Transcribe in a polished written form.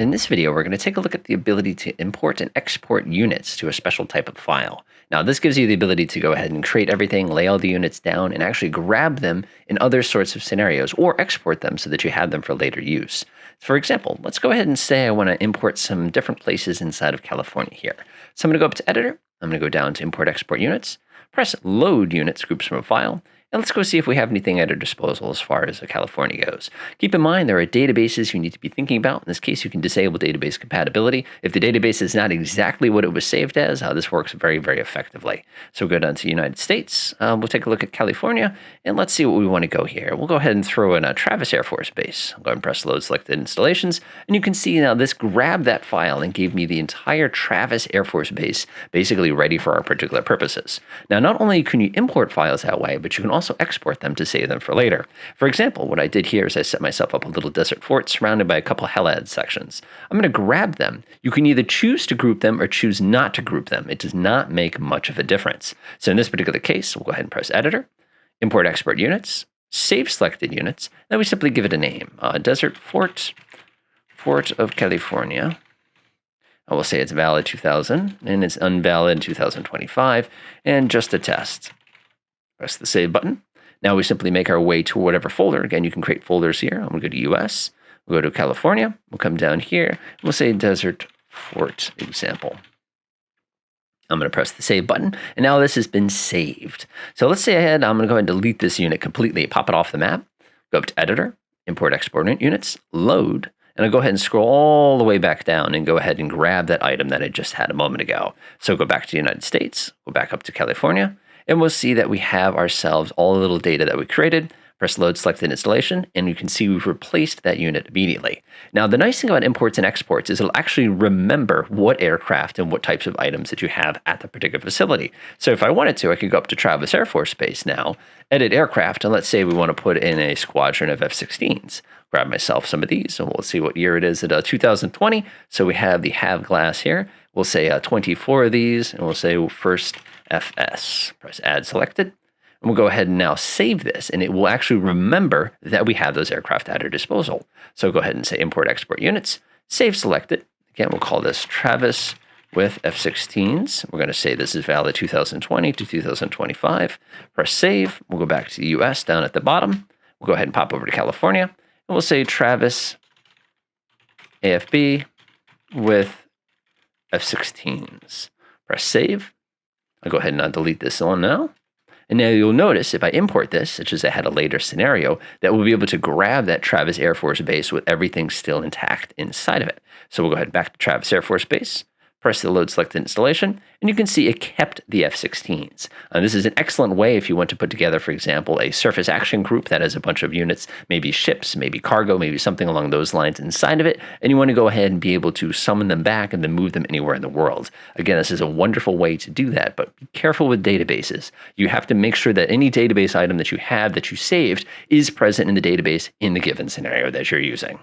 In this video, we're going to take a look at the ability to import and export units to a special type of file. Now, this gives you the ability to go ahead and create everything, lay all the units down, and actually grab them in other sorts of scenarios, or export them so that you have them for later use. For example, let's go ahead and say I want to import some different places inside of California here. So I'm going to go up to Editor. I'm going to go down to Import Export Units, press Load Units Groups from a File, and let's go see if we have anything at our disposal as far as California goes. Keep in mind, there are databases you need to be thinking about. In this case, you can disable database compatibility. If the database is not exactly what it was saved as, this works very, very effectively. So we'll go down to United States. We'll take a look at California, and let's see what we want to go here. We'll go ahead and throw in a Travis Air Force Base. I'll go ahead and press Load Selected Installations, and you can see now this grabbed that file and gave me the entire Travis Air Force Base basically ready for our particular purposes. Now, not only can you import files that way, but you can also export them to save them for later. For example, what I did here is I set myself up a little desert fort surrounded by a couple helad sections. I'm going to grab them. You can either choose to group them or choose not to group them. It does not make much of a difference. So in this particular case, we'll go ahead and press Editor, Import Export Units, Save Selected Units, then we simply give it a name, Desert Fort, Fort of California. I will say it's valid 2000 and it's invalid 2025, and just a test. Press the Save button. Now we simply make our way to whatever folder. Again, you can create folders here. I'm going to go to US. We'll go to California. We'll come down here. We'll say Desert Fort Example. I'm going to press the Save button, and now this has been saved. So let's say I'm going to go ahead and delete this unit completely, pop it off the map, go up to Editor, Import Export Units, Load, and I'll go ahead and scroll all the way back down and go ahead and grab that item that I just had a moment ago. So go back to the United States, go back up to California, and we'll see that we have ourselves all the little data that we created. Press Load Selected Installation, and you can see we've replaced that unit immediately. Now, the nice thing about imports and exports is it'll actually remember what aircraft and what types of items that you have at the particular facility. So if I wanted to, I could go up to Travis Air Force Base now, edit aircraft, and let's say we want to put in a squadron of F-16s. Grab myself some of these, and we'll see what year it is at 2020. So we have the Have Glass here. We'll say 24 of these, and we'll say first FS. Press Add Selected. And we'll go ahead and now save this, and it will actually remember that we have those aircraft at our disposal. So go ahead and say Import Export Units, Save Selected. Again, we'll call this Travis with F-16s. We're going to say this is valid 2020 to 2025. Press Save. We'll go back to the US down at the bottom. We'll go ahead and pop over to California, and we'll say Travis AFB with F-16s. Press Save. I'll go ahead and delete this one now. And now you'll notice if I import this, such as I had a later scenario, that we'll be able to grab that Travis Air Force Base with everything still intact inside of it. So we'll go ahead back to Travis Air Force Base, press the Load Selected Installation, and you can see it kept the F-16s. This is an excellent way if you want to put together, for example, a surface action group that has a bunch of units, maybe ships, maybe cargo, maybe something along those lines inside of it, and you want to go ahead and be able to summon them back and then move them anywhere in the world. Again, this is a wonderful way to do that, but be careful with databases. You have to make sure that any database item that you have that you saved is present in the database in the given scenario that you're using.